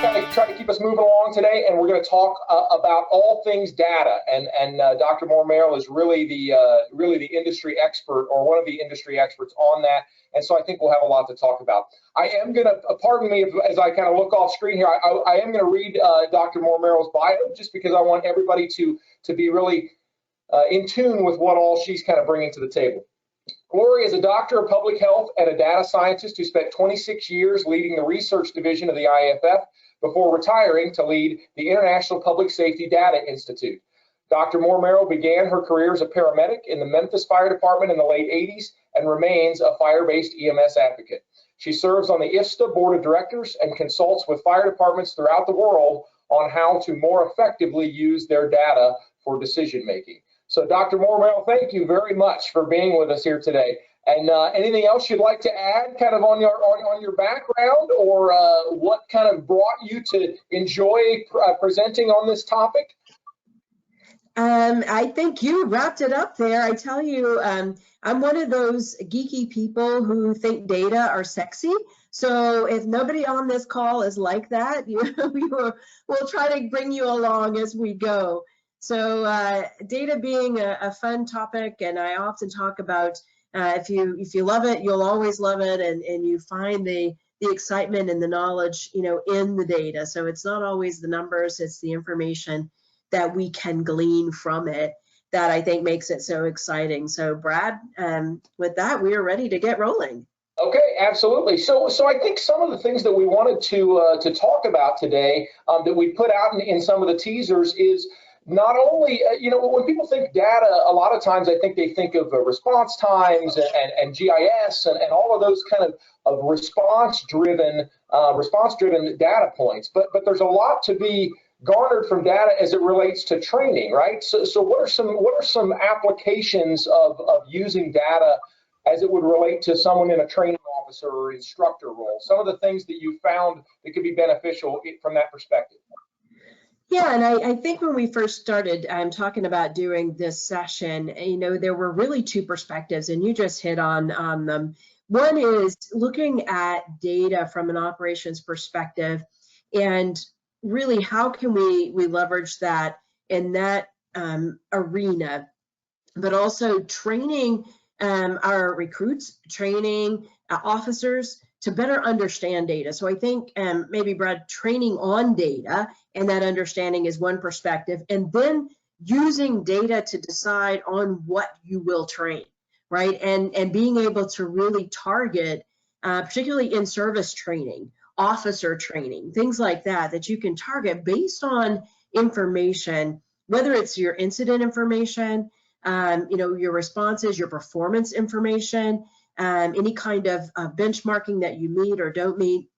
kind of try to keep us moving along today, and we're going to talk about all things data. And Dr. Moore-Merrell is really the industry expert, or one of the industry experts on that. And so I think we'll have a lot to talk about. I am going to, pardon me as I kind of look off screen here, I am going to read Dr. Moore-Merrell's bio, just because I want everybody to be really in tune with what all she's kind of bringing to the table. Gloria is a doctor of public health and a data scientist who spent 26 years leading the research division of the IFF before retiring to lead the International Public Safety Data Institute. Dr. Moore-Merrell began her career as a paramedic in the Memphis Fire Department in the late 80s and remains a fire-based EMS advocate. She serves on the ISFSI Board of Directors and consults with fire departments throughout the world on how to more effectively use their data for decision making. So Dr. Moore-Merrell, thank you very much for being with us here today. And anything else you'd like to add kind of on your background, or what kind of brought you to enjoy presenting on this topic? I think you wrapped it up there. I tell you, I'm one of those geeky people who think data are sexy. So if nobody on this call is like that, we'll try to bring you along as we go. So data being a fun topic, and I often talk about if you love it, you'll always love it, and you find the excitement and the knowledge, in the data. So it's not always the numbers, it's the information that we can glean from it that I think makes it so exciting. So Brad, with that, we are ready to get rolling. Okay, absolutely. So I think some of the things that we wanted to talk about today that we put out in some of the teasers is not only, when people think data, a lot of times I think they think of response times and GIS and all of those kind of response-driven data points. But there's a lot to be garnered from data as it relates to training, right? So what are some applications of using data as it would relate to someone in a training officer or instructor role? Some of the things that you found that could be beneficial from that perspective. Yeah, and I think when we first started talking about doing this session, there were really two perspectives, and you just hit on them. One is looking at data from an operations perspective, and really how can we leverage that in that arena, but also training our recruits, training officers to better understand data. So I think maybe, Brad, training on data and that understanding is one perspective, and then using data to decide on what you will train, right? And being able to really target, particularly in service training, officer training, things like that you can target based on information, whether it's your incident information, your responses, your performance information, any kind of benchmarking that you meet or don't meet,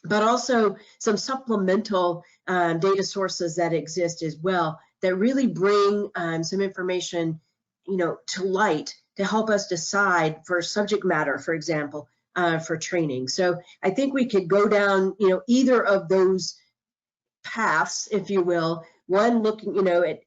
but also some supplemental data sources that exist as well that really bring some information, to light to help us decide for subject matter, for example, for training. So I think we could go down, either of those paths, if you will. One, looking,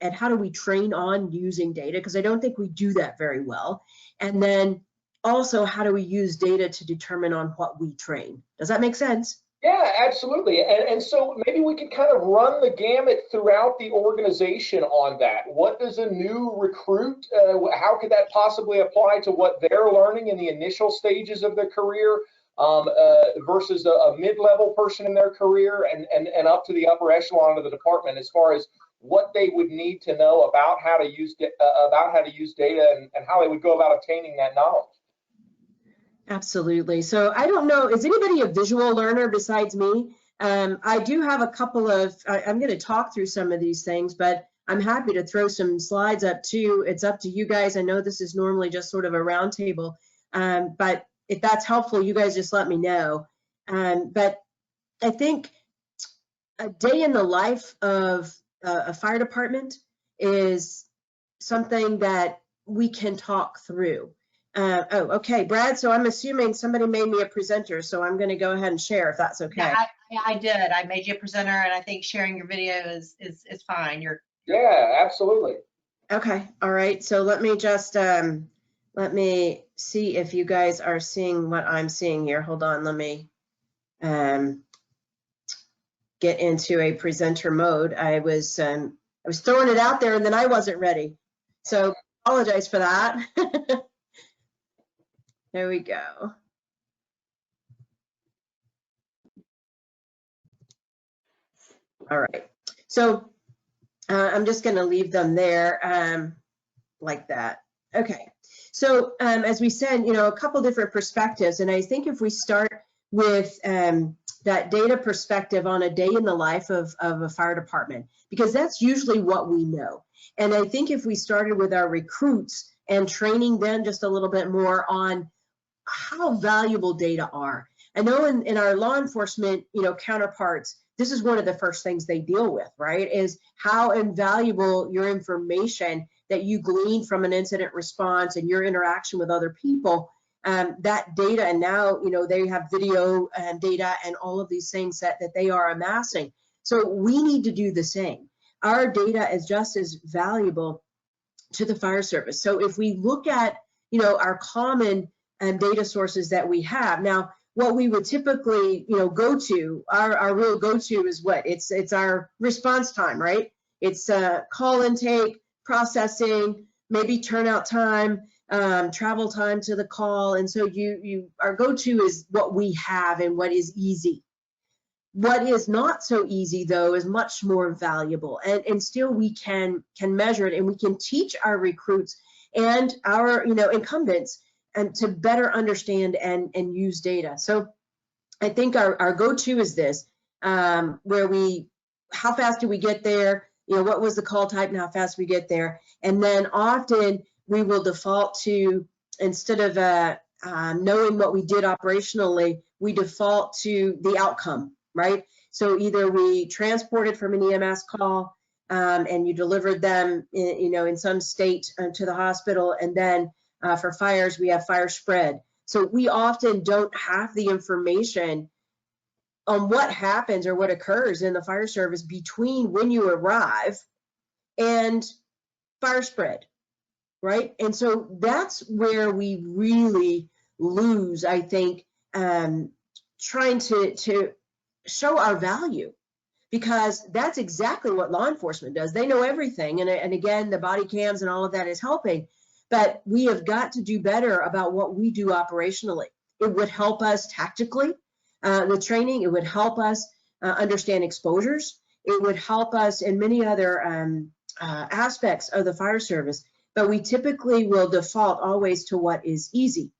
at how do we train on using data, because I don't think we do that very well. And then also, how do we use data to determine on what we train? Does that make sense? Yeah, absolutely. And so maybe we could kind of run the gamut throughout the organization on that. What does a new recruit, how could that possibly apply to what they're learning in the initial stages of their career versus a mid-level person in their career and up to the upper echelon of the department, as far as what they would need to know about how to use data and how they would go about obtaining that knowledge. Absolutely. So I don't know, is anybody a visual learner besides me? I do have a couple of, I'm going to talk through some of these things, but I'm happy to throw some slides up too. It's up to you guys. I know this is normally just sort of a roundtable, but if that's helpful, you guys just let me know. But I think a day in the life of a fire department is something that we can talk through. Oh, okay, Brad, so I'm assuming somebody made me a presenter, so I'm going to go ahead and share if that's okay. Yeah, I did. I made you a presenter, and I think sharing your video is fine. Yeah, absolutely. Okay, all right, so let me just, let me see if you guys are seeing what I'm seeing here. Hold on, let me get into a presenter mode. I was throwing it out there and then I wasn't ready. So apologize for that. There we go. All right. So I'm just going to leave them there like that. Okay. So as we said, a couple different perspectives. And I think if we start with that data perspective on a day in the life of a fire department, because that's usually what we know. And I think if we started with our recruits and training them just a little bit more on how valuable data are. I know in our law enforcement, counterparts, this is one of the first things they deal with, right? Is how invaluable your information that you glean from an incident response and your interaction with other people, that data, and now, they have video and data and all of these things that they are amassing. So we need to do the same. Our data is just as valuable to the fire service. So if we look at, our common data sources that we have now, what we would typically, go to, our real go-to is what? It's our response time, right? It's call intake, processing, maybe turnout time, travel time to the call. And so our go-to is what we have and what is easy. What is not so easy, though, is much more valuable, and still we can measure it, and we can teach our recruits and our incumbents and to better understand and use data. So I think our go-to is this, where how fast do we get there? What was the call type and how fast we get there? And then often we will default to, instead of knowing what we did operationally, we default to the outcome, right? So either we transported from an EMS call and you delivered them, in some state to the hospital, and then for fires, we have fire spread. So we often don't have the information on what happens or what occurs in the fire service between when you arrive and fire spread, right? And so that's where we really lose, I think, trying to show our value, because that's exactly what law enforcement does. They know everything. And again, the body cams and all of that is helping. But we have got to do better about what we do operationally. It would help us tactically with training. It would help us understand exposures. It would help us in many other aspects of the fire service. But we typically will default always to what is easy.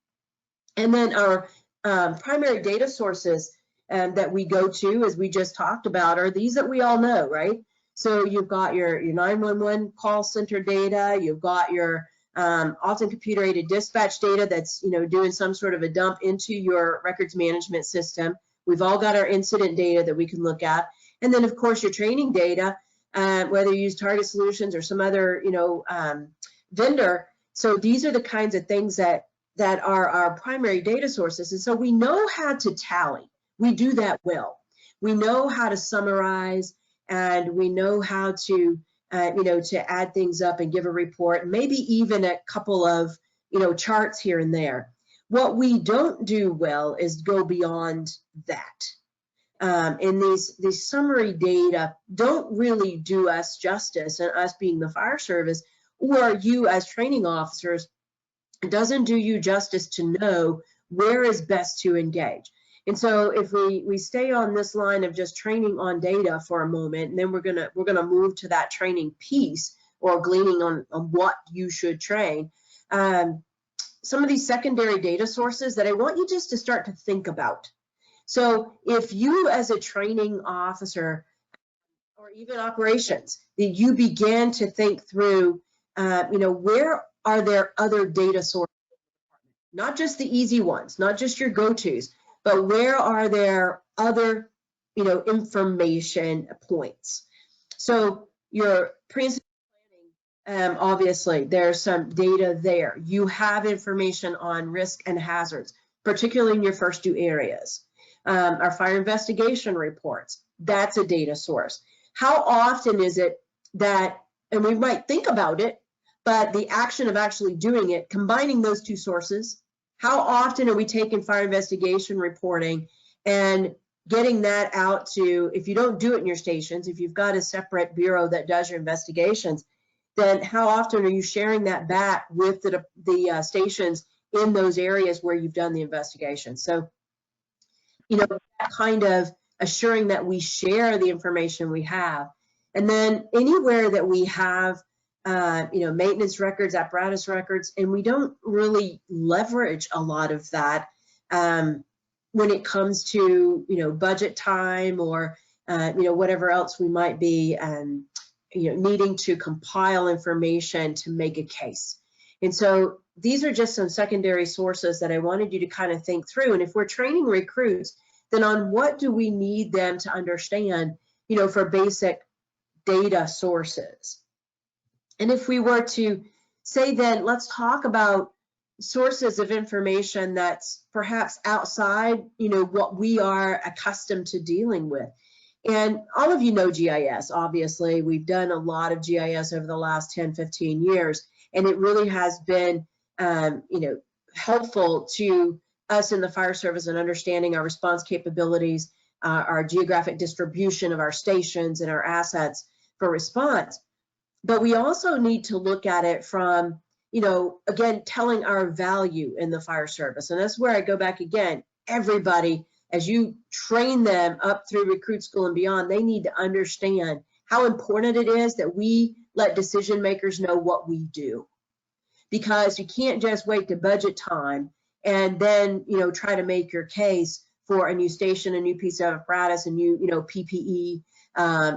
And then our primary data sources that we go to, as we just talked about, are these that we all know, right? So you've got your 911 call center data. You've got your often computer-aided dispatch data that's doing some sort of a dump into your records management system. We've all got our incident data that we can look at, and then of course your training data, whether you use Target Solutions or some other vendor. So these are the kinds of things that are our primary data sources, and so we know how to tally. We do that well. We know how to summarize, and we know how to to add things up and give a report, maybe even a couple of, charts here and there. What we don't do well is go beyond that. And these summary data don't really do us justice, and us being the fire service, or you as training officers, it doesn't do you justice to know where is best to engage. And so if we stay on this line of just training on data for a moment, and then we're gonna move to that training piece, or gleaning on what you should train. Some of these secondary data sources that I want you just to start to think about. So if you as a training officer, or even operations, that you begin to think through, where are there other data sources? Not just the easy ones, not just your go-tos, but where are there other, information points? So your pre-incident planning, obviously there's some data there. You have information on risk and hazards, particularly in your first two areas. Our fire investigation reports, that's a data source. How often is it that, and we might think about it, but the action of actually doing it, combining those two sources, how often are we taking fire investigation reporting and getting that out to, if you don't do it in your stations, if you've got a separate bureau that does your investigations, then how often are you sharing that back with the stations in those areas where you've done the investigation? So, you know, that kind of assuring that we share the information we have. And then anywhere that we have, you know, maintenance records, apparatus records, and we don't really leverage a lot of that when it comes to, you know, budget time or, you know, whatever else we might be, you know, needing to compile information to make a case. And so these are just some secondary sources that I wanted you to kind of think through. And if we're training recruits, then on what do we need them to understand, you know, for basic data sources? And if we were to say, then let's talk about sources of information that's perhaps outside, you know, what we are accustomed to dealing with. And all of you know GIS, obviously. We've done a lot of GIS over the last 10, 15 years, and it really has been, you know, helpful to us in the fire service in understanding our response capabilities, our geographic distribution of our stations and our assets for response. But we also need to look at it from, you know, again, telling our value in the fire service. And that's where I go back again. Everybody, as you train them up through recruit school and beyond, they need to understand how important it is that we let decision makers know what we do. Because you can't just wait to budget time and then, you know, try to make your case for a new station, a new piece of apparatus, a new, you know, PPE,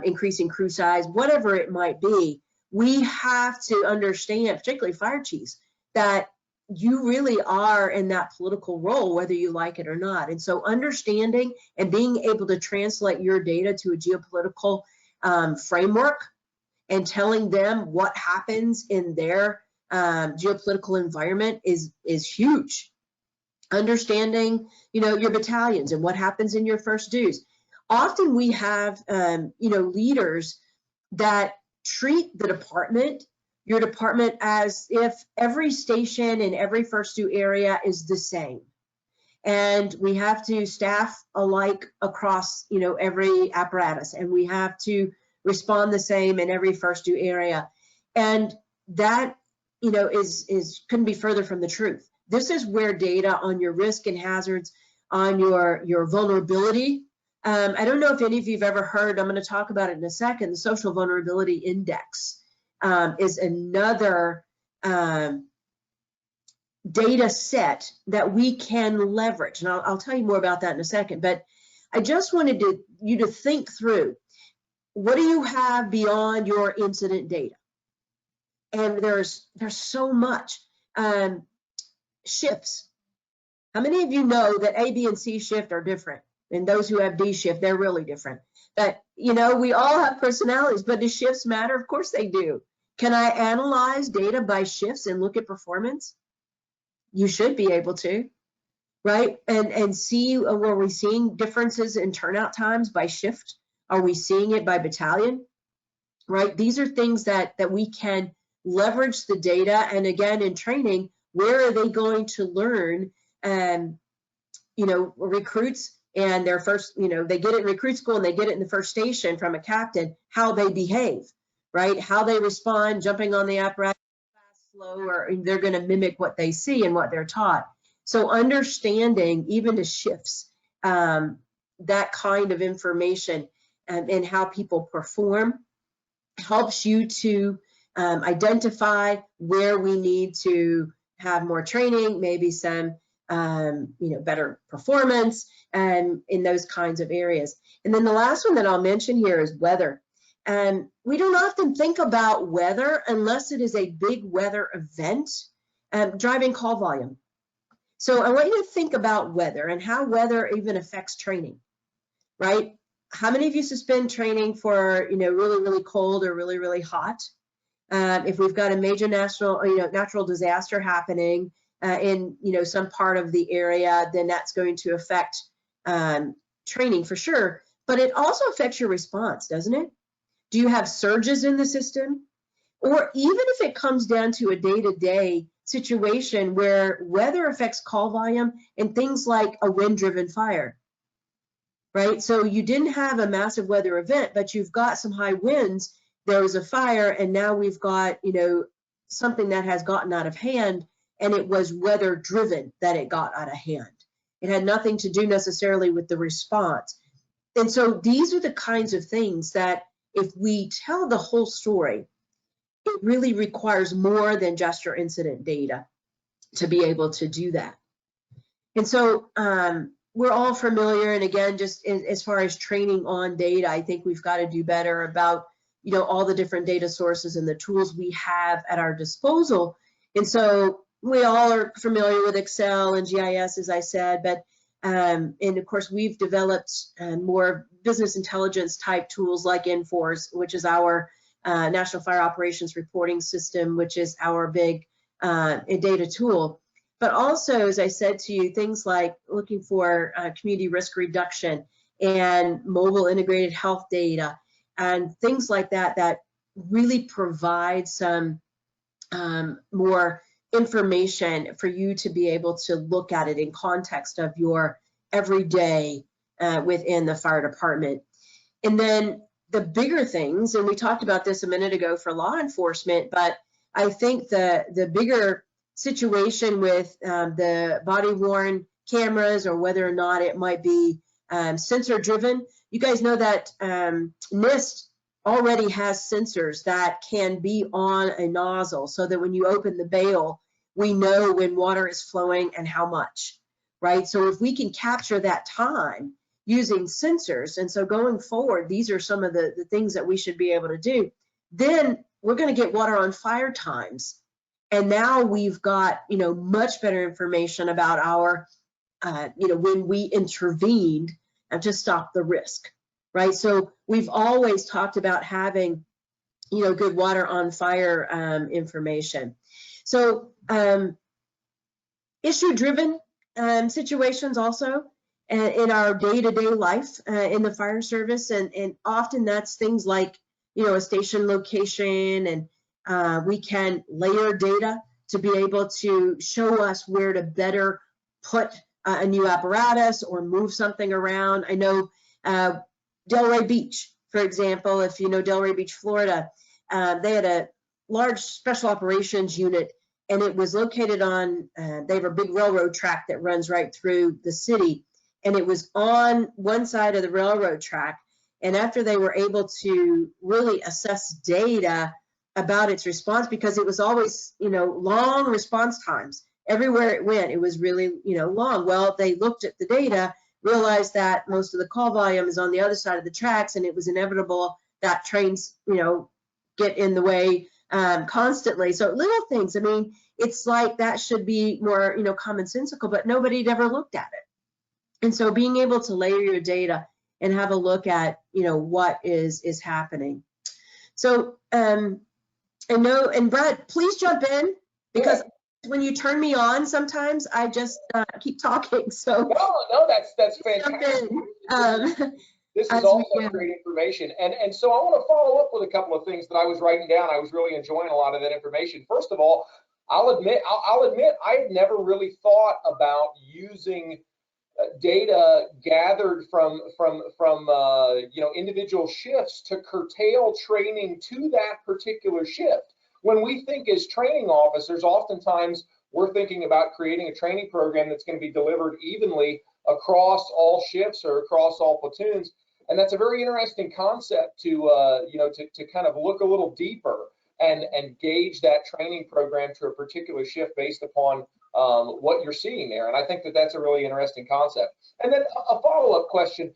increasing crew size, whatever it might be. We have to understand, particularly fire chiefs, that you really are in that political role, whether you like it or not. And so understanding and being able to translate your data to a geopolitical framework and telling them what happens in their geopolitical environment is huge. Understanding, you know, your battalions and what happens in your first dues. Often we have, you know, leaders that treat the department, your department, as if every station in every first due area is the same. And we have to staff alike across, you know, every apparatus, and we have to respond the same in every first due area. And that, you know, couldn't be further from the truth. This is where data on your risk and hazards, on your vulnerability. I don't know if any of you have ever heard, I'm going to talk about it in a second, the Social Vulnerability Index is another data set that we can leverage. And I'll tell you more about that in a second, but I just wanted you to think through, what do you have beyond your incident data? And there's so much. Shifts. How many of you know that A, B, and C shift are different? And those who have D shift, they're really different. But, you know, we all have personalities, but do shifts matter? Of course they do. Can I analyze data by shifts and look at performance? You should be able to, right? And see, were we seeing differences in turnout times by shift? Are we seeing it by battalion, right? These are things that we can leverage the data. And again, in training, where are they going to learn, you know, recruits and their first, you know, they get it in recruit school and they get it in the first station from a captain, how they behave, right? How they respond, jumping on the apparatus, fast, slow, or they're going to mimic what they see and what they're taught. So understanding even the shifts, that kind of information and how people perform helps you to identify where we need to have more training, maybe some you know, better performance in those kinds of areas. And then the last one that I'll mention here is weather. And we don't often think about weather unless it is a big weather event, driving call volume. So I want you to think about weather and how weather even affects training, right? How many of you suspend training for, you know, really, really cold or really, really hot? If we've got a major national, you know, natural disaster happening in, you know, some part of the area, then that's going to affect training for sure. But it also affects your response, doesn't it? Do you have surges in the system? Or even if it comes down to a day-to-day situation where weather affects call volume and things like a wind-driven fire, right? So you didn't have a massive weather event, but you've got some high winds, there was a fire, and now we've got, you know, something that has gotten out of hand, and it was weather driven that it got out of hand. It had nothing to do necessarily with the response. And so these are the kinds of things that if we tell the whole story, it really requires more than just your incident data to be able to do that. And so we're all familiar, and again, just as far as training on data, I think we've got to do better about, you know, all the different data sources and the tools we have at our disposal. And so we all are familiar with Excel and GIS, as I said, but and of course we've developed more business intelligence type tools like Enforce, which is our National Fire Operations Reporting System, which is our big data tool. But also, as I said to you, things like looking for community risk reduction and mobile integrated health data and things like that, that really provide some more information for you to be able to look at it in context of your everyday within the fire department. And then the bigger things, and we talked about this a minute ago for law enforcement, but I think the bigger situation with the body worn cameras, or whether or not it might be sensor driven. You guys know that NIST already has sensors that can be on a nozzle, so that when you open the bail, we know when water is flowing and how much, right? So if we can capture that time using sensors, and so going forward, these are some of the things that we should be able to do, then we're going to get water on fire times. And now we've got, you know, much better information about our, you know, when we intervened to stop the risk, right? So we've always talked about having, you know, good water on fire information. So issue-driven situations also in our day-to-day life in the fire service, and often that's things like, you know, a station location, and we can layer data to be able to show us where to better put a new apparatus or move something around. I know Delray Beach, for example, if you know Delray Beach, Florida, they had a large special operations unit, and it was located on, they have a big railroad track that runs right through the city, and it was on one side of the railroad track. And after they were able to really assess data about its response, because it was always, you know, long response times everywhere it went, it was really, you know, long. Well, they looked at the data, realized that most of the call volume is on the other side of the tracks, and it was inevitable that trains, you know, get in the way constantly. So little things, I mean, it's like that should be more, you know, commonsensical, but nobody had ever looked at it. And so being able to layer your data and have a look at, you know, what is happening. So I know, and Brad, please jump in, because when you turn me on, sometimes I just keep talking. So no, that's fantastic. This is also great information, and so I want to follow up with a couple of things that I was writing down. I was really enjoying a lot of that information. First of all, I'll admit I had never really thought about using data gathered from you know, individual shifts to curtail training to that particular shift. When we think as training officers, oftentimes we're thinking about creating a training program that's going to be delivered evenly across all shifts or across all platoons, and that's a very interesting concept to you know, to kind of look a little deeper and gauge that training program to a particular shift based upon what you're seeing there. And I think that that's a really interesting concept. And then a follow-up question.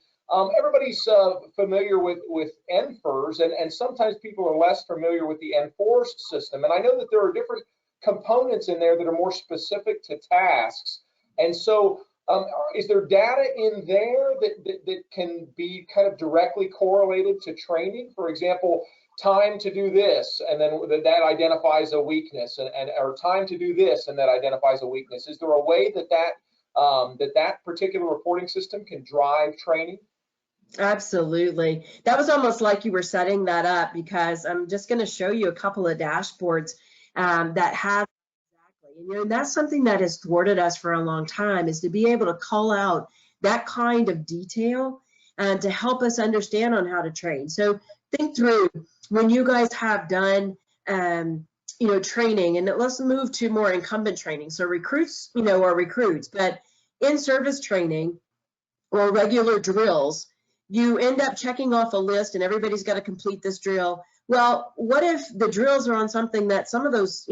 Everybody's familiar with NFIRS, and sometimes people are less familiar with the Enforced system. And I know that there are different components in there that are more specific to tasks. And so is there data in there that can be kind of directly correlated to training? For example, time to do this, and then that identifies a weakness, or time to do this, and that identifies a weakness. Is there a way that particular reporting system can drive training? Absolutely. That was almost like you were setting that up, because I'm just going to show you a couple of dashboards that have exactly, and you know, that's something that has thwarted us for a long time, is to be able to call out that kind of detail to help us understand on how to train. So think through when you guys have done training, and let's move to more incumbent training. So recruits, are recruits, but in service training or regular drills, you end up checking off a list and everybody's got to complete this drill. Well, what if the drills are on something that some of those,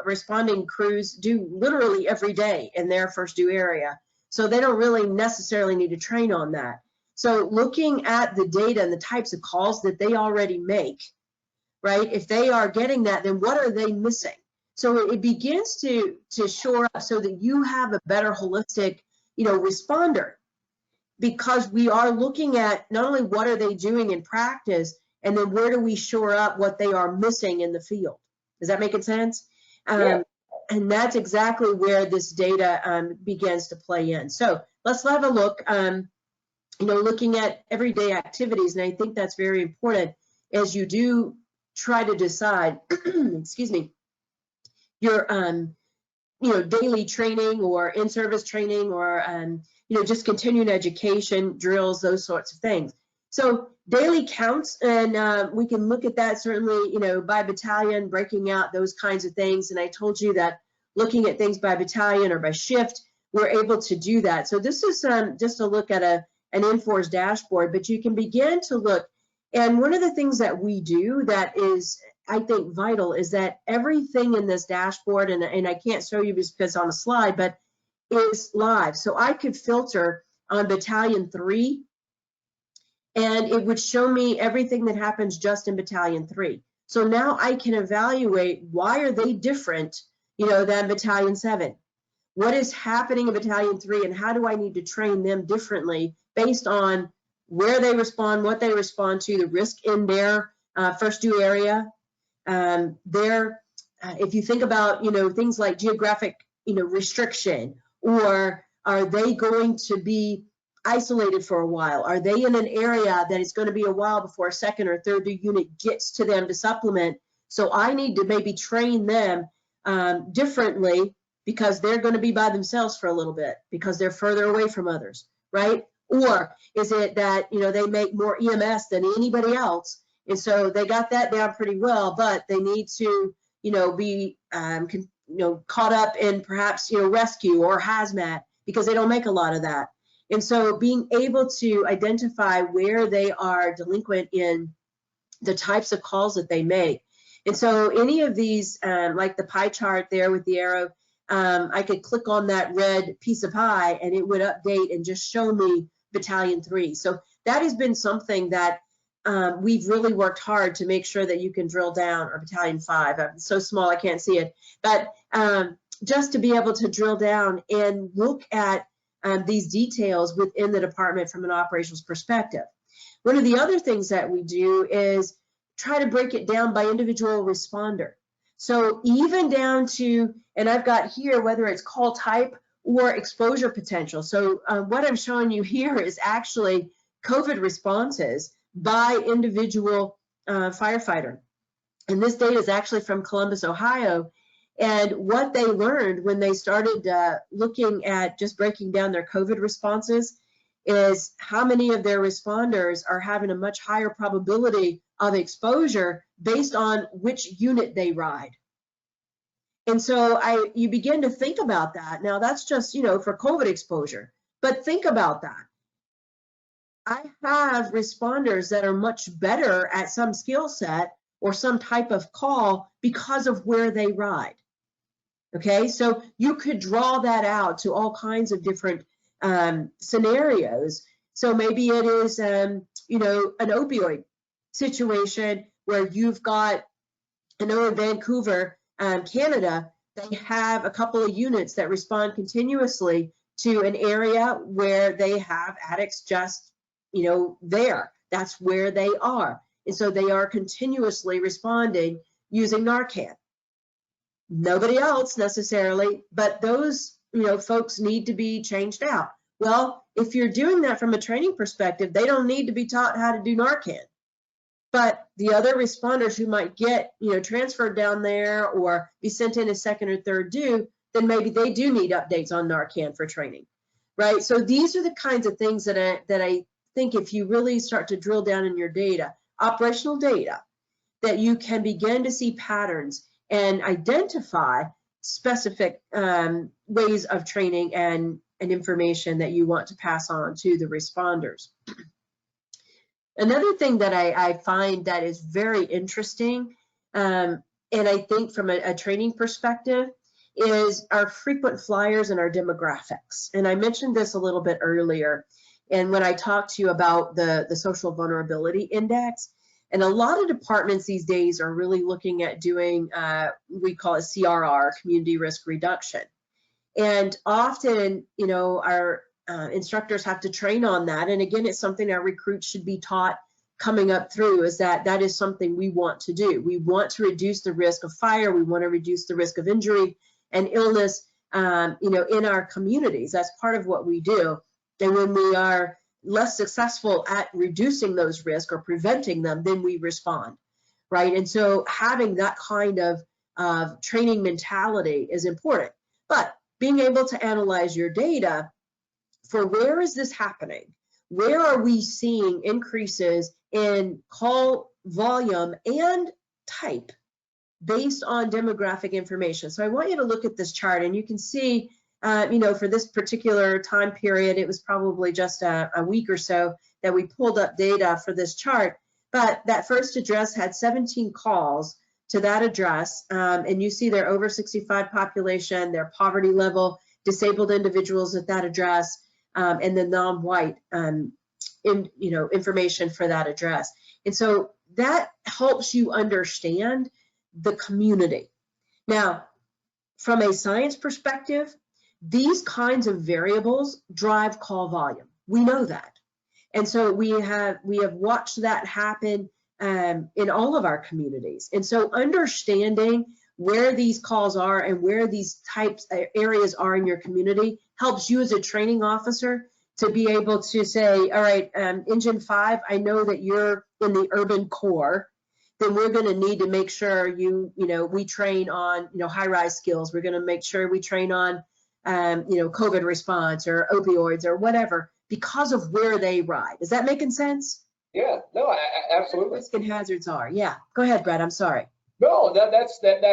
responding crews do literally every day in their first due area? So they don't really necessarily need to train on that. So looking at the data and the types of calls that they already make, right? If they are getting that, then what are they missing? So it begins to shore up so that you have a better holistic, responder, because we are looking at not only what are they doing in practice, and then where do we shore up what they are missing in the field. Does that make sense? Yeah. And that's exactly where this data begins to play in. So let's have a look, looking at everyday activities. And I think that's very important as you do try to decide, excuse me, your, daily training or in-service training or, just continuing education, drills, those sorts of things. So daily counts, and we can look at that certainly, by battalion, breaking out those kinds of things. And I told you that looking at things by battalion or by shift, we're able to do that. So this is just a look at an N4's dashboard, but you can begin to look. And one of the things that we do that is, I think, vital is that everything in this dashboard, and I can't show you because it's on a slide, but is live. So I could filter on Battalion 3, and it would show me everything that happens just in Battalion 3. So now I can evaluate why are they different, than Battalion 7. What is happening in Battalion 3, and how do I need to train them differently based on where they respond, what they respond to, the risk in their first due area. If you think about, things like geographic, restriction, or are they going to be isolated for a while? Are they in an area that it's going to be a while before a second or third due unit gets to them to supplement? So I need to maybe train them differently because they're going to be by themselves for a little bit because they're further away from others, right? Or is it that, they make more EMS than anybody else, and so they got that down pretty well, but they need to, be, caught up in perhaps, rescue or hazmat because they don't make a lot of that. And so being able to identify where they are delinquent in the types of calls that they make. And so any of these, like the pie chart there with the arrow, I could click on that red piece of pie and it would update and just show me Battalion 3. So that has been something that we've really worked hard to make sure that you can drill down, or Battalion 5. I'm so small I can't see it, but just to be able to drill down and look at these details within the department from an operations perspective. One of the other things that we do is try to break it down by individual responder. So even down to, and I've got here whether it's call type or exposure potential. So what I'm showing you here is actually COVID responses by individual firefighter. And this data is actually from Columbus, Ohio. And what they learned when they started looking at just breaking down their COVID responses is how many of their responders are having a much higher probability of exposure based on which unit they ride. And so you begin to think about that. Now that's just, for COVID exposure, but think about that. I have responders that are much better at some skill set or some type of call because of where they ride. Okay, so you could draw that out to all kinds of different scenarios. So maybe it is, an opioid situation where you've got, I know in Vancouver, Canada, they have a couple of units that respond continuously to an area where they have addicts just, there. That's where they are. And so they are continuously responding using Narcan. Nobody else necessarily, but those, folks need to be changed out. Well, if you're doing that from a training perspective, they don't need to be taught how to do Narcan. But the other responders who might get, transferred down there or be sent in a second or third due, then maybe they do need updates on Narcan for training, right? So these are the kinds of things that I think if you really start to drill down in your data, operational data, that you can begin to see patterns and identify specific ways of training and information that you want to pass on to the responders. Another thing that I find that is very interesting, and I think from a training perspective, is our frequent flyers and our demographics. And I mentioned this a little bit earlier, and when I talked to you about the social vulnerability index, and a lot of departments these days are really looking at doing, we call it CRR, community risk reduction. And often, you know, our instructors have to train on that. And again, it's something our recruits should be taught coming up through, is that is something we want to do. We want to reduce the risk of fire. We want to reduce the risk of injury and illness, you know, in our communities. That's part of what we do. And when we are less successful at reducing those risks or preventing them, then we respond, right? And so having that kind of training mentality is important. But being able to analyze your data for where is this happening? Where are we seeing increases in call volume and type based on demographic information? So I want you to look at this chart, and you can see, you know, for this particular time period, it was probably just a week or so that we pulled up data for this chart. But that first address had 17 calls to that address, and you see their over 65 population, their poverty level, disabled individuals at that address, and the non-white information for that address. And so that helps you understand the community. Now, from a science perspective, these kinds of variables drive call volume. We know that. And so we have watched that happen in all of our communities. And so understanding where these calls are and where these areas are in your community helps you as a training officer to be able to say, all right, Engine 5, I know that you're in the urban core, then we're going to need to make sure we train on, high-rise skills. We're going to make sure we train on, COVID response or opioids or whatever, because of where they ride. Is that making sense? Yeah, no, absolutely. Risk and hazards are. Yeah, go ahead, Brett. I'm sorry. No, that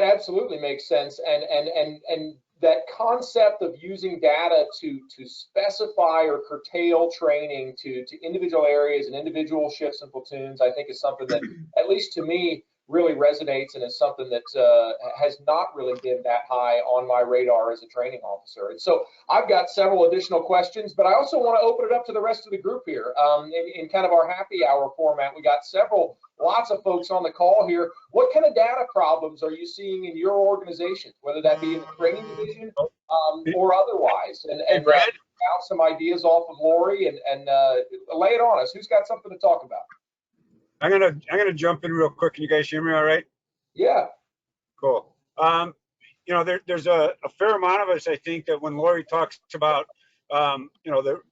absolutely makes sense, and that concept of using data to specify or curtail training to individual areas and individual shifts and platoons, I think is something that, at least to me, really resonates and is something that has not really been that high on my radar as a training officer. And so I've got several additional questions, but I also want to open it up to the rest of the group here. In kind of our happy hour format, we got lots of folks on the call here. What kind of data problems are you seeing in your organization, whether that be in the training division or otherwise? And Brad, bounce some ideas off of Lori and lay it on us. Who's got something to talk about? I'm gonna jump in real quick. Can you guys hear me all right? Yeah. Cool. There's a fair amount of us, I think, that when Lori talks about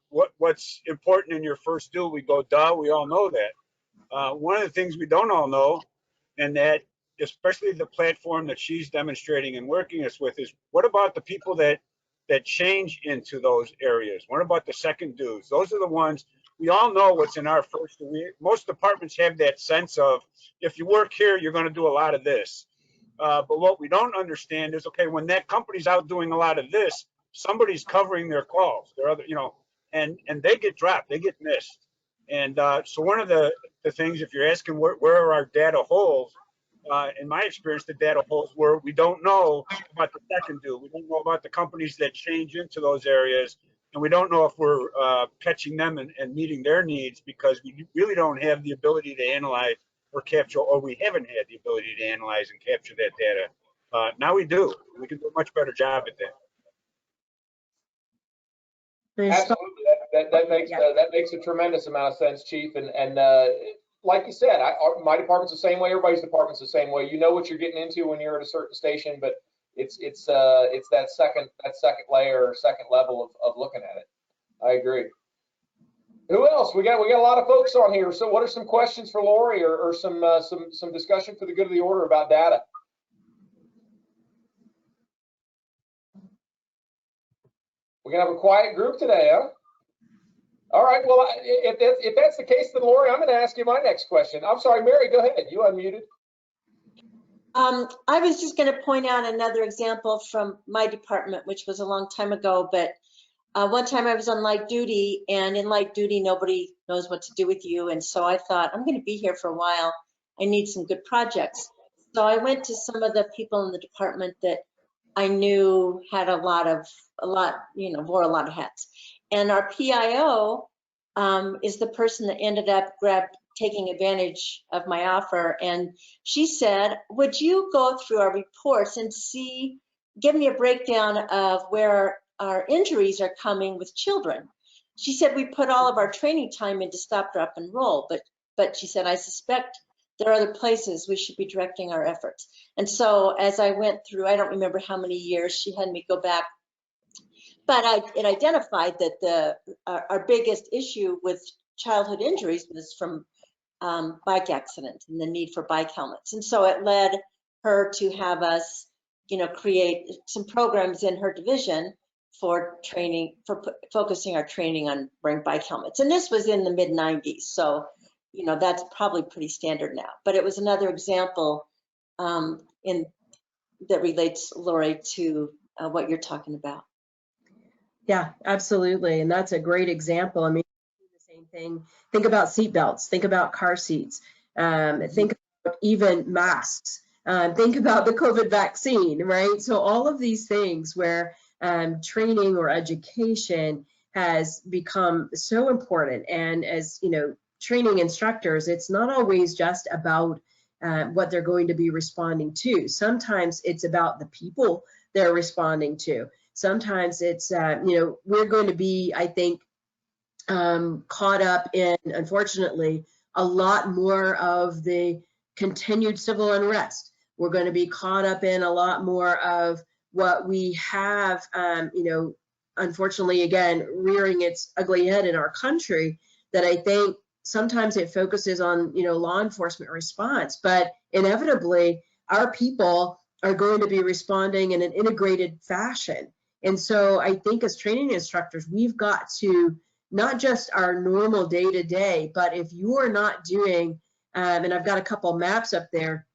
what's important in your first due, we go, duh, we all know that. One of the things we don't all know, and that especially the platform that she's demonstrating and working us with, is what about the people that change into those areas? What about the second dues? Those are the ones. We all know what's in our first. Most departments have that sense of, if you work here, you're going to do a lot of this. But what we don't understand is, okay, when that company's out doing a lot of this, somebody's covering their calls. They're other, and they get dropped, they get missed. And so one of the things, if you're asking where are our data holes, in my experience, the data holes where we don't know about the second due. We don't know about the companies that change into those areas. And we don't know if we're catching them and meeting their needs, because we really don't have the ability to analyze or capture, or we haven't had the ability to analyze and capture that data. Now we do. We can do a much better job at that. Absolutely, that makes a tremendous amount of sense, Chief. And like you said, my department's the same way. Everybody's department's the same way. You know what you're getting into when you're at a certain station, but it's that second layer or second level of looking at it. I agree. Who else? We got a lot of folks on here. So what are some questions for Lori or some discussion for the good of the order about data? We're gonna have a quiet group today, huh? All right. Well, if that's the case, then Lori, I'm going to ask you my next question. I'm sorry, Mary, go ahead. You unmuted. I was just going to point out another example from my department, which was a long time ago, but one time I was on light duty, and in light duty, nobody knows what to do with you. And so I thought, I'm going to be here for a while. I need some good projects. So I went to some of the people in the department that I knew had wore a lot of hats. And our PIO is the person that ended up taking advantage of my offer. And she said, would you go through our reports and give me a breakdown of where our injuries are coming with children? She said, we put all of our training time into stop, drop, and roll, but she said, I suspect there are other places we should be directing our efforts. And so as I went through, I don't remember how many years she had me go back, but it identified that our biggest issue with childhood injuries was from bike accidents and the need for bike helmets. And so it led her to have us, create some programs in her division for training, for focusing our training on wearing bike helmets. And this was in the mid 90s. So, that's probably pretty standard now, but it was another example that relates, Lori, to what you're talking about. Yeah, absolutely. And that's a great example. I mean, the same thing. Think about seat belts, think about car seats, think about even masks, think about the COVID vaccine, right? So all of these things where training or education has become so important. And as training instructors, it's not always just about what they're going to be responding to. Sometimes it's about the people they're responding to. Sometimes it's, we're going to be, I think, caught up in, unfortunately, a lot more of the continued civil unrest. We're going to be caught up in a lot more of what we have, unfortunately, again, rearing its ugly head in our country, that I think sometimes it focuses on, law enforcement response, but inevitably our people are going to be responding in an integrated fashion. And so I think as training instructors, we've got to not just our normal day-to-day, but if you are not doing, and I've got a couple maps up there,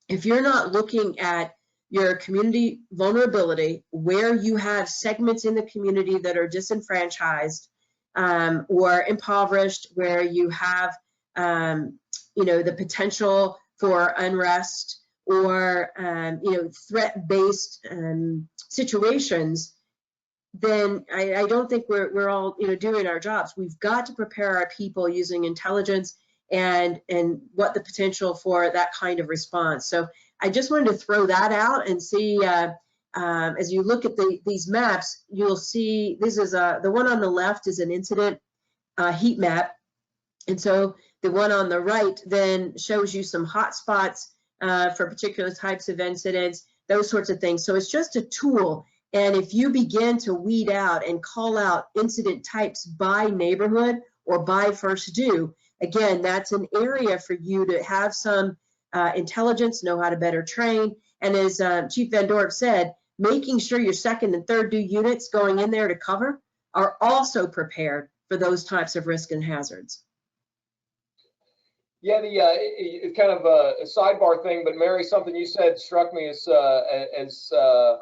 if you're not looking at your community vulnerability, where you have segments in the community that are disenfranchised or impoverished, where you have, the potential for unrest or, threat-based situations, then I don't think we're all, doing our jobs. We've got to prepare our people using intelligence and what the potential for that kind of response. So I just wanted to throw that out and see, as you look at these maps, you'll see this is the one on the left is an incident heat map. And so the one on the right then shows you some hot spots for particular types of incidents, those sorts of things. So it's just a tool. And if you begin to weed out and call out incident types by neighborhood or by first due, again, that's an area for you to have some intelligence, know how to better train. And as Chief Van Dorp said, making sure your second and third due units going in there to cover are also prepared for those types of risk and hazards. Yeah, it's kind of a sidebar thing, but Mary, something you said struck me as funny.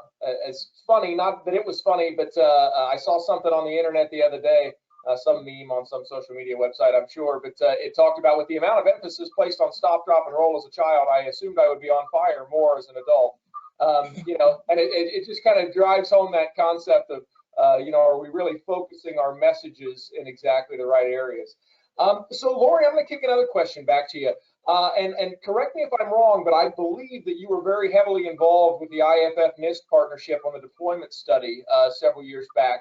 Not that it was funny, but I saw something on the internet the other day, some meme on some social media website, I'm sure, but it talked about with the amount of emphasis placed on stop, drop, and roll as a child, I assumed I would be on fire more as an adult. And it just kind of drives home that concept of, are we really focusing our messages in exactly the right areas? So Lori, I'm going to kick another question back to you. And correct me if I'm wrong, but I believe that you were very heavily involved with the IFF-NIST partnership on the deployment study several years back.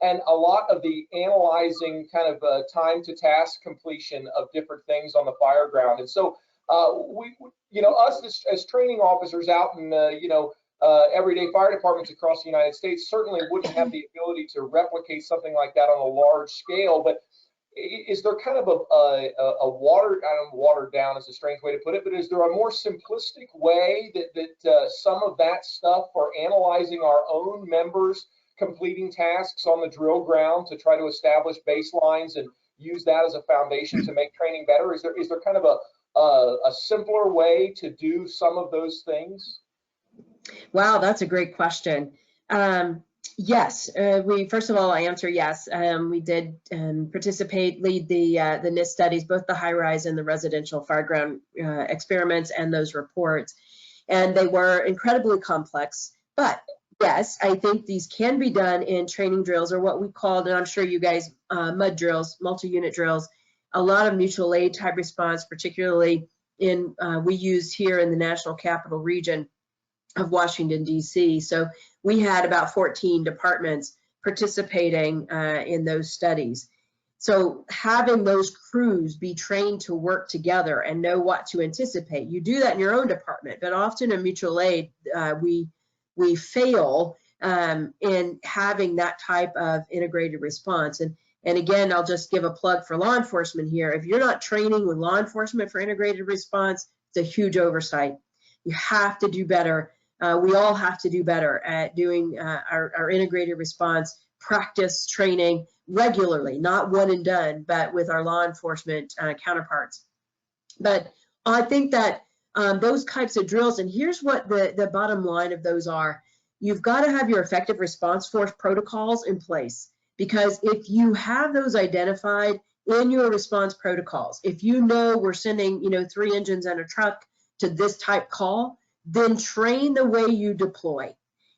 And a lot of the analyzing kind of time to task completion of different things on the fire ground. And so us as training officers out in, everyday fire departments across the United States certainly wouldn't have the ability to replicate something like that on a large scale. But is there kind of a watered down is a strange way to put it, but is there a more simplistic way that some of that stuff for analyzing our own members completing tasks on the drill ground to try to establish baselines and use that as a foundation to make training better? Is there kind of a simpler way to do some of those things? Wow, that's a great question. Yes, first of all, I answer yes. We did participate, lead the NIST studies, both the high-rise and the residential fireground experiments and those reports. And they were incredibly complex. But yes, I think these can be done in training drills, or what we called, and I'm sure you guys, mud drills, multi-unit drills, a lot of mutual aid type response, particularly in, we use here in the National Capital Region of Washington, D.C. So we had about 14 departments participating in those studies. So having those crews be trained to work together and know what to anticipate, you do that in your own department, but often in mutual aid, we fail in having that type of integrated response. And again, I'll just give a plug for law enforcement here. If you're not training with law enforcement for integrated response, it's a huge oversight. You have to do better. We all have to do better at doing our integrated response practice training regularly, not one and done, but with our law enforcement counterparts. But I think that those types of drills, and here's what the bottom line of those are. You've got to have your effective response force protocols in place, because if you have those identified in your response protocols, if you know we're sending 3 engines and a truck to this type call, then train the way you deploy.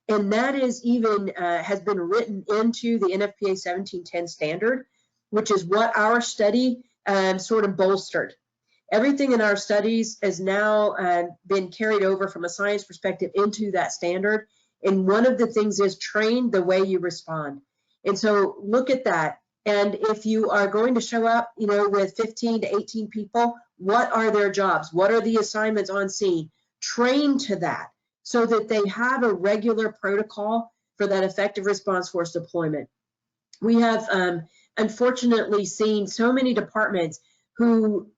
And that is even has been written into the NFPA 1710 standard, which is what our study sort of bolstered. Everything in our studies has now been carried over from a science perspective into that standard. And one of the things is train the way you respond. And so look at that. And if you are going to show up, with 15 to 18 people, what are their jobs? What are the assignments on scene? Train to that so that they have a regular protocol for that effective response force deployment. We have unfortunately seen so many departments who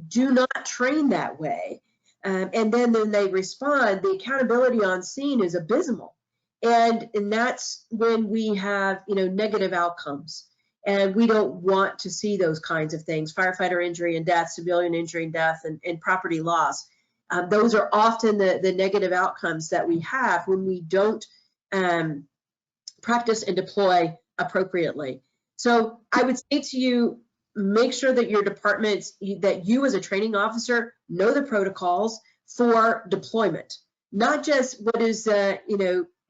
do not train that way. And then when they respond, the accountability on scene is abysmal. And that's when we have, negative outcomes. And we don't want to see those kinds of things: firefighter injury and death, civilian injury and death, and property loss. Those are often the negative outcomes that we have when we don't practice and deploy appropriately. So I would say to you, make sure that your departments, that you as a training officer know the protocols for deployment, not just what is,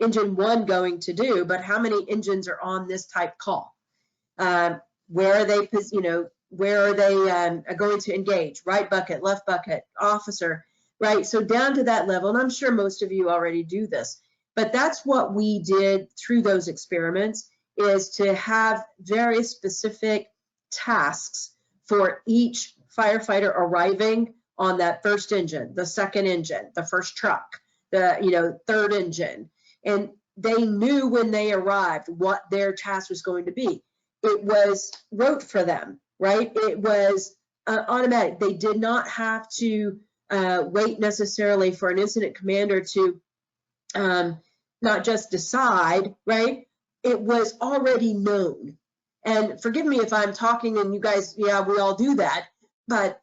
engine 1 going to do, but how many engines are on this type call. Where are they, where are they going to engage? Right bucket, left bucket, officer, right? So down to that level, and I'm sure most of you already do this, but that's what we did through those experiments, is to have very specific tasks for each firefighter arriving on that first engine, the second engine, the first truck, the third engine. And they knew when they arrived what their task was going to be. It was wrote for them, right? It was automatic. They did not have to wait necessarily for an incident commander to not just decide, right? It was already known. And forgive me if I'm talking and you guys, yeah, we all do that, but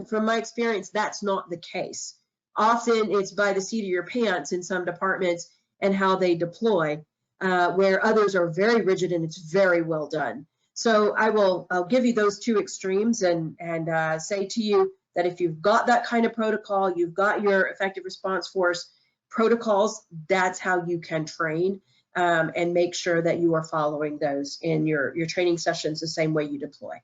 from my experience, that's not the case. Often it's by the seat of your pants in some departments and how they deploy, where others are very rigid and it's very well done. So I'll give you those two extremes and say to you that if you've got that kind of protocol, you've got your effective response force protocols, that's how you can train and make sure that you are following those in your training sessions the same way you deploy.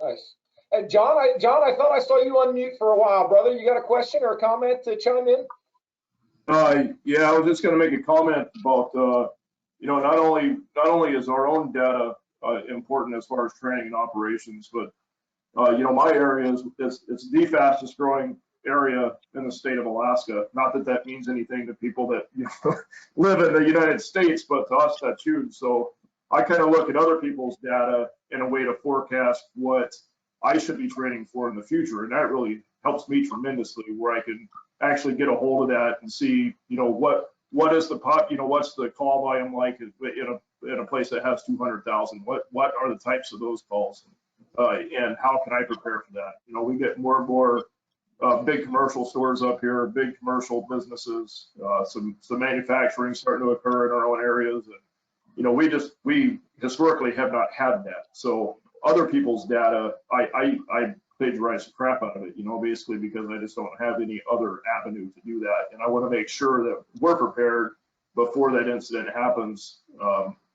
Nice. And John, I thought I saw you on mute for a while, brother. You got a question or a comment to chime in? Yeah, I was just going to make a comment about, not only is our own data important as far as training and operations, but my area it's the fastest growing area in the state of Alaska. Not that that means anything to people that live in the United States, but to us that's huge. So I kind of look at other people's data in a way to forecast what I should be training for in the future, and that really helps me tremendously, where I can actually get a hold of that and see, what is the what's the call volume like in in a place that has 200,000? What are the types of those calls? And how can I prepare for that? You know, we get more and more big commercial stores up here, big commercial businesses, some manufacturing starting to occur in our own areas. And, you know, we historically have not had that. So other people's data, I plagiarize the crap out of it, you know, basically because I just don't have any other avenue to do that. And I want to make sure that we're prepared before that incident happens,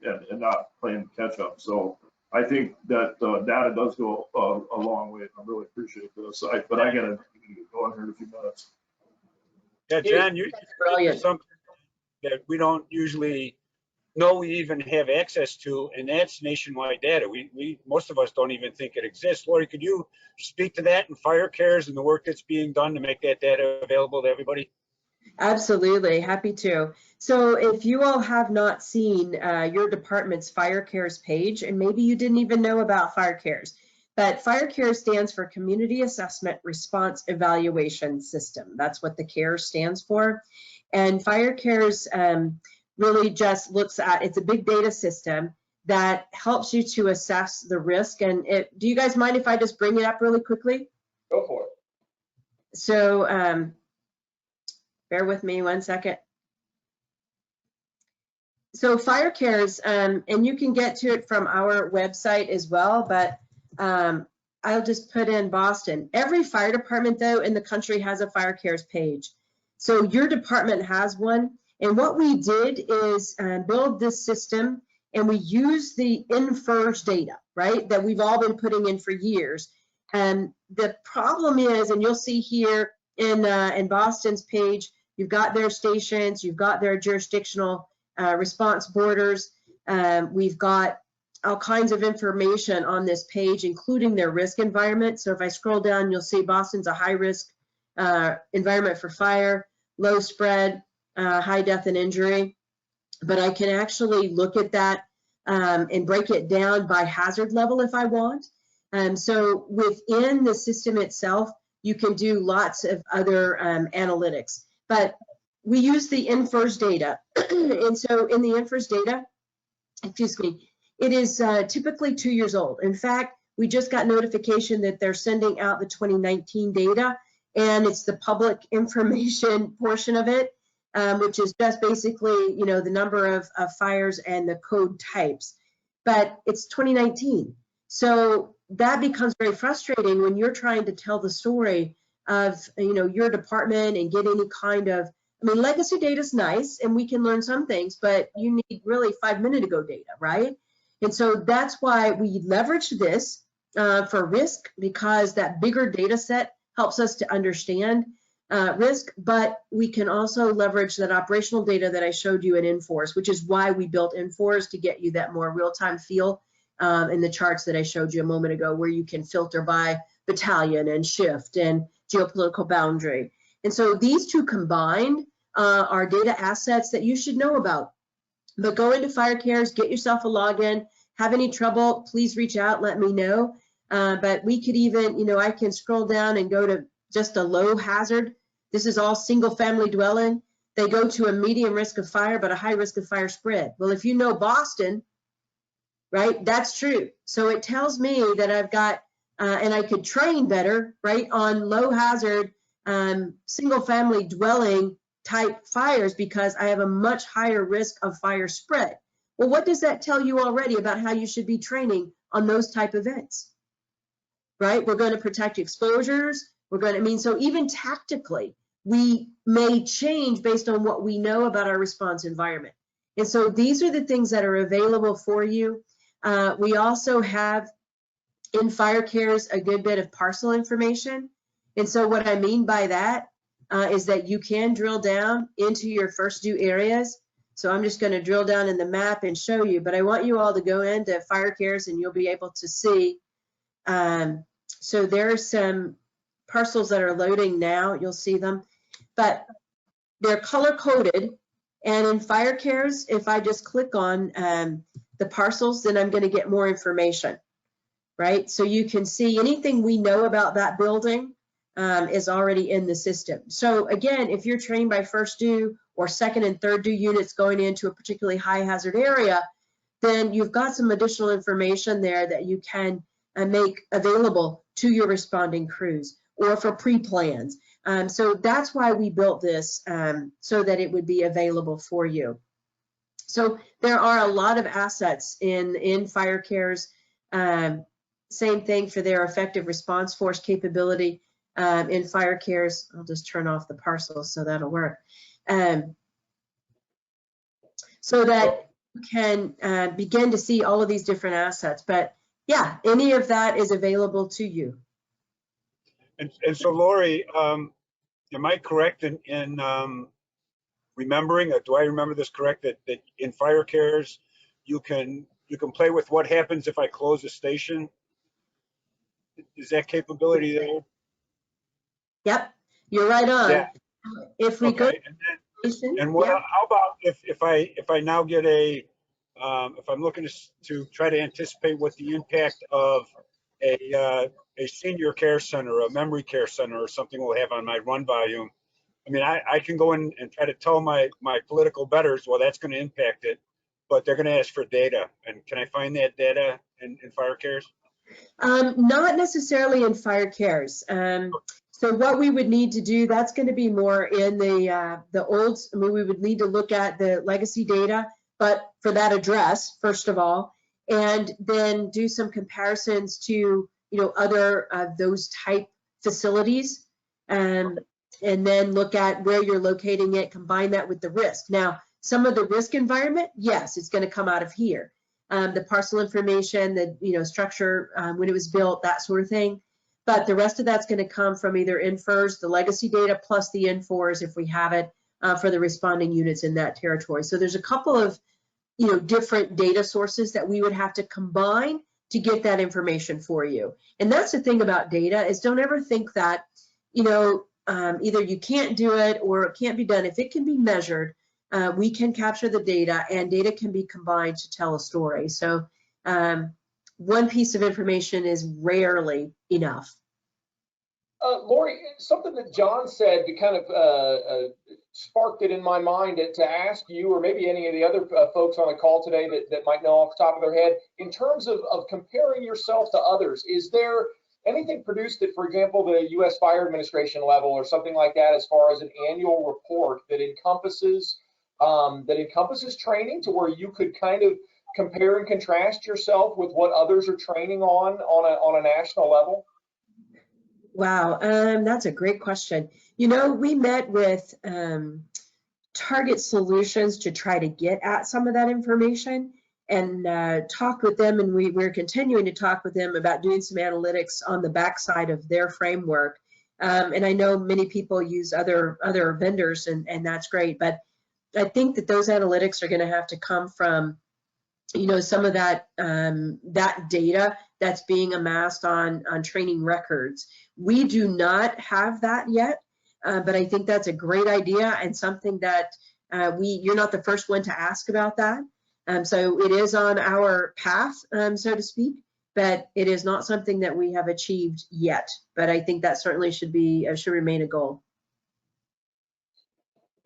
and not playing catch up. So I think that data does go a long way. I really appreciate this. But I gotta go on here in a few minutes. Yeah, John, you Brilliant. something that we don't usually know we even have access to, and that's nationwide data. We most of us don't even think it exists. Lori, could you speak to that and fire cares and the work that's being done to make that data available to everybody? Absolutely, happy to. So if you all have not seen your department's Fire Cares page, and maybe you didn't even know about Fire Cares, but Fire Cares stands for Community Assessment Response Evaluation System. That's what the CARES stands for. And Fire Cares really just looks at, it's a big data system that helps you to assess the risk. And do you guys mind if I just bring it up really quickly? Go for it. So bear with me 1 second. So Fire Cares, and you can get to it from our website as well, but I'll just put in Boston. Every fire department, though, in the country has a Fire Cares page. So your department has one. And what we did is build this system, and we use the INFRS data, right, that we've all been putting in for years. And the problem is, and you'll see here in Boston's page, you've got their stations, you've got their jurisdictional response borders. We've got all kinds of information on this page, including their risk environment. So if I scroll down, you'll see Boston's a high risk environment for fire, low spread, high death and injury. But I can actually look at that and break it down by hazard level if I want. So within the system itself, you can do lots of other analytics. But we use the INFRS data. And so in the INFRS data, excuse me, it is typically 2 years old. In fact, we just got notification that they're sending out the 2019 data, and it's the public information portion of it, which is just basically, you know, the number of fires and the code types. But it's 2019. So that becomes very frustrating when you're trying to tell the story of, you know, your department and get any kind of, I mean, legacy data is nice and we can learn some things, but you need really 5 minute ago data, right? And so that's why we leverage this for risk, because that bigger data set helps us to understand risk, but we can also leverage that operational data that I showed you in INFRS, which is why we built INFRS, to get you that more real-time feel in the charts that I showed you a moment ago, where you can filter by battalion and shift and geopolitical boundary. And so these two combined are data assets that you should know about. But go into Fire Cares, get yourself a login. Have any trouble, please reach out, let me know. But we could even, you know, I can scroll down and go to just a low hazard. This is all single family dwelling. They go to a medium risk of fire, but a high risk of fire spread. Well, if you know Boston, right, that's true. So it tells me that I've got, and I could train better, right, on low hazard single family dwelling type fires, because I have a much higher risk of fire spread. Well, what does that tell you already about how you should be training on those type of events, right? We're going to protect exposures. We're going to, I mean, so even tactically, we may change based on what we know about our response environment. And so these are the things that are available for you. We also have in Fire Cares a good bit of parcel information. And so what I mean by that is that you can drill down into your first due areas. So I'm just going to drill down in the map and show you, but I want you all to go into Fire Cares and you'll be able to see. So there's some parcels that are loading now, you'll see them, but they're color coded. And in Fire Cares, if I just click on the parcels, then I'm going to get more information, right? So you can see anything we know about that building is already in the system. So again, if you're trained by first due or second and third due units going into a particularly high hazard area, then you've got some additional information there that you can make available to your responding crews or for pre-plans. So that's why we built this, so that it would be available for you. So there are a lot of assets in Fire Cares. Same thing for their effective response force capability in Fire Cares. I'll just turn off the parcel so that'll work. So that you can begin to see all of these different assets. But yeah, any of that is available to you. And so, Lori, am I correct in remembering, do I remember this correct, that in Fire Cares, you can play with what happens if I close a station? Is that capability there? Yep, you're right on. Yeah. If we go, and what, yeah. how about if I now get a if I'm looking to try to anticipate what the impact of a senior care center, a memory care center, or something will have on my run volume. I mean, I can go in and try to tell my political betters, well, that's going to impact it, but they're going to ask for data. And can I find that data in Fire Cares? Not necessarily in Fire Cares. So what we would need to do, that's going to be more in the old, I mean, we would need to look at the legacy data, but for that address, first of all, and then do some comparisons to, other those type facilities, and then look at where you're locating it, combine that with the risk. Now, some of the risk environment, yes, it's going to come out of here. The parcel information, the structure, when it was built, that sort of thing. But the rest of that's going to come from either infers, the legacy data, plus the infors if we have it for the responding units in that territory. So there's a couple of different data sources that we would have to combine to get that information for you. And that's the thing about data, is don't ever think that either you can't do it or it can't be done. If it can be measured, we can capture the data, and data can be combined to tell a story. So one piece of information is rarely enough. Lori, something that John said that kind of sparked it in my mind to ask you, or maybe any of the other folks on the call today that might know off the top of their head, in terms of comparing yourself to others, is there anything produced at, for example, the U.S. Fire Administration level or something like that, as far as an annual report that encompasses training, to where you could kind of compare and contrast yourself with what others are training on a national level? Wow, that's a great question. We met with Target Solutions to try to get at some of that information and talk with them, and we're continuing to talk with them about doing some analytics on the backside of their framework. And I know many people use other vendors, and that's great, but I think that those analytics are going to have to come from some of that data that's being amassed on training records. We do not have that yet, but I think that's a great idea, and something that you're not the first one to ask about that. So it is on our path, so to speak, but it is not something that we have achieved yet. But I think that certainly should remain a goal.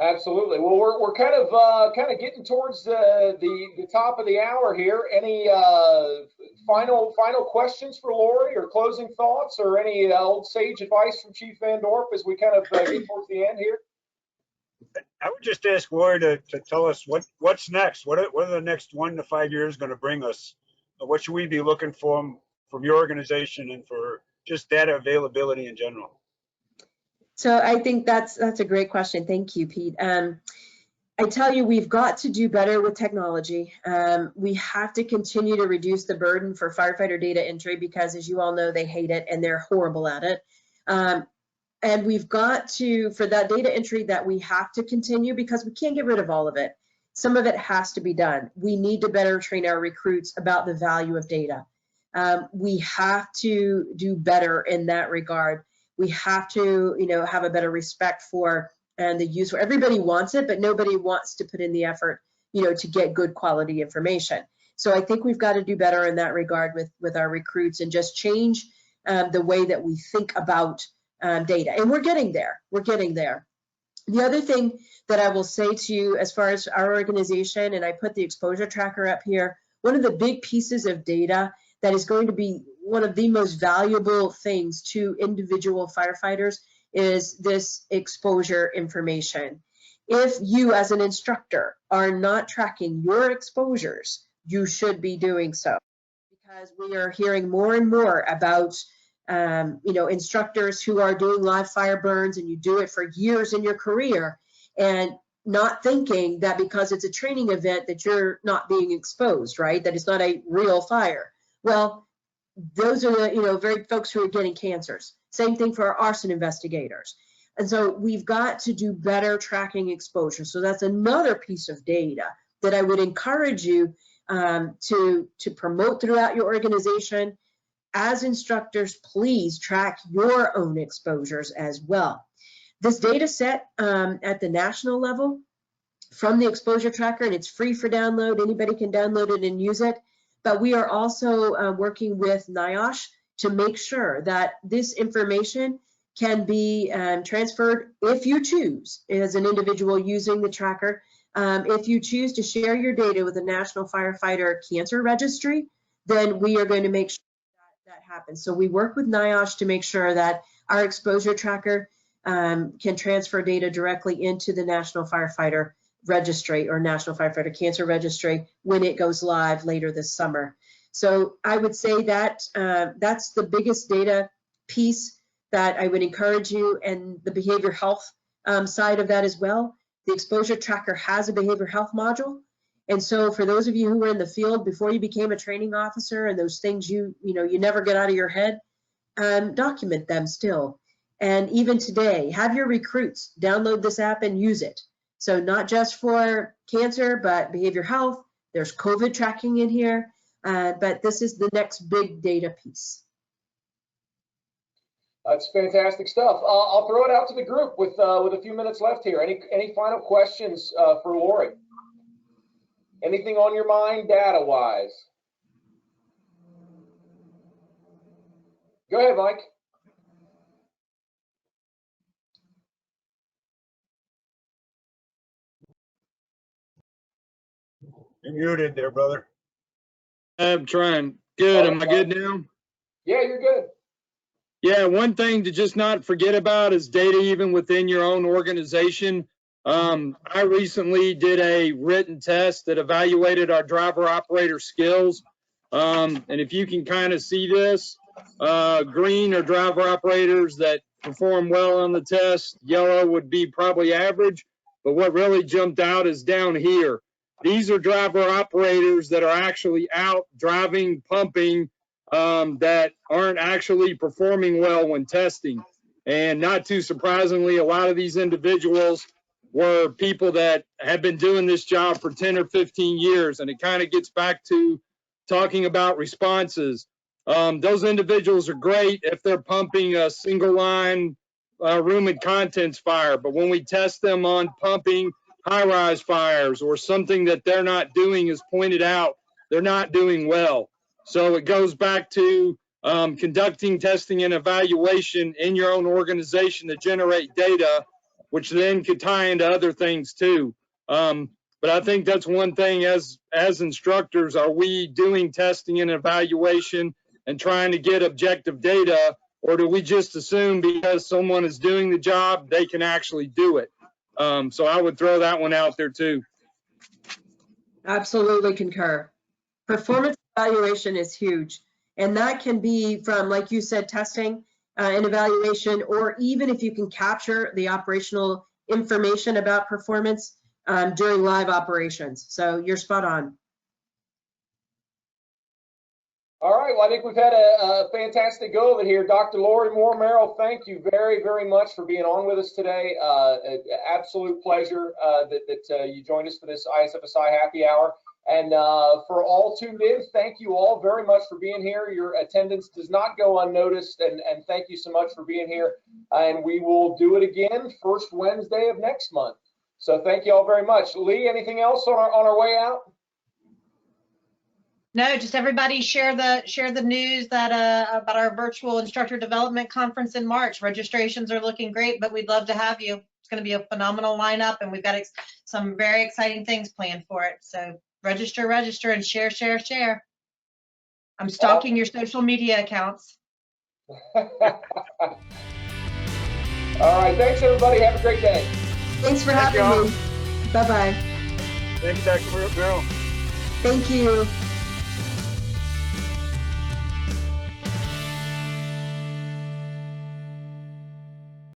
Absolutely. Well, we're kind of getting towards the top of the hour here. Any final questions for Lori, or closing thoughts, or any old sage advice from Chief Van Dorp as we kind of get towards the end here? I would just ask Lori to tell us what's next. What are the next 1 to 5 years going to bring us? What should we be looking for from your organization and for just data availability in general? So I think that's a great question. Thank you, Pete. I tell you, we've got to do better with technology. We have to continue to reduce the burden for firefighter data entry, because, as you all know, they hate it and they're horrible at it. And we've got to, for that data entry, that we have to continue, because we can't get rid of all of it. Some of it has to be done. We need to better train our recruits about the value of data. We have to do better in that regard. We have to, have a better respect for the use. Where everybody wants it, but nobody wants to put in the effort, to get good quality information. So I think we've got to do better in that regard with our recruits, and just change the way that we think about data. And we're getting there. We're getting there. The other thing that I will say to you, as far as our organization, and I put the exposure tracker up here, one of the big pieces of data that is going to be one of the most valuable things to individual firefighters is this exposure information. If you as an instructor are not tracking your exposures, you should be doing so, because we are hearing more and more about instructors who are doing live fire burns, and you do it for years in your career and not thinking that because it's a training event that you're not being exposed, right? That it's not a real fire. Well, those are the very folks who are getting cancers. Same thing for our arson investigators. And so we've got to do better tracking exposure. So that's another piece of data that I would encourage you to promote throughout your organization. As instructors, please track your own exposures as well. This data set at the national level from the exposure tracker, and it's free for download. Anybody can download it and use it. But we are also working with NIOSH to make sure that this information can be transferred if you choose, as an individual using the tracker. If you choose to share your data with the National Firefighter Cancer Registry, then we are going to make sure that happens. So we work with NIOSH to make sure that our exposure tracker can transfer data directly into the National Firefighter Registry or National Firefighter Cancer Registry when it goes live later this summer. So I would say that that's the biggest data piece that I would encourage you, and the behavioral health side of that as well. The exposure tracker has a behavioral health module. And so for those of you who were in the field before you became a training officer, and those things you never get out of your head, document them still. And even today, have your recruits download this app and use it. So not just for cancer, but behavioral health. There's COVID tracking in here, but this is the next big data piece. That's fantastic stuff. I'll throw it out to the group with a few minutes left here. Any final questions for Lori? Anything on your mind data-wise? Go ahead, Mike. You're muted there, brother. I'm trying. Good. Am I good now? Yeah, you're good. Yeah, one thing to just not forget about is data even within your own organization. I recently did a written test that evaluated our driver operator skills. And if you can kind of see this, green are driver operators that perform well on the test. Yellow would be probably average. But what really jumped out is down here. These are driver operators that are actually out driving, pumping, that aren't actually performing well when testing. And not too surprisingly, a lot of these individuals were people that have been doing this job for 10 or 15 years. And it kind of gets back to talking about responses. Those individuals are great if they're pumping a single line room and contents fire. But when we test them on pumping high-rise fires or something that they're not doing is pointed out, they're not doing well. So it goes back to conducting testing and evaluation in your own organization to generate data, which then could tie into other things too. But I think that's one thing as instructors, are we doing testing and evaluation and trying to get objective data, or do we just assume because someone is doing the job, they can actually do it? So I would throw that one out there too. Absolutely concur. Performance evaluation is huge. And that can be from, like you said, testing and evaluation, or even if you can capture the operational information about performance during live operations. So you're spot on. All right, well, I think we've had a fantastic go of it here. Dr. Lori Moore-Merrell, thank you very, very much for being on with us today. An absolute pleasure that you joined us for this ISFSI Happy Hour. And for all tuned in, thank you all very much for being here. Your attendance does not go unnoticed, and thank you so much for being here. And we will do it again first Wednesday of next month. So thank you all very much. Lee, anything else on our way out? No, just everybody share the news that about our virtual instructor development conference in March. Registrations are looking great, but we'd love to have you. It's going to be a phenomenal lineup, and we've got some very exciting things planned for it. So Register, and share. I'm stalking your social media accounts. All right, thanks everybody. Have a great day. Thanks for Thank having you all. me. Bye-bye. Thank you, Dr. Merrill. Thank you.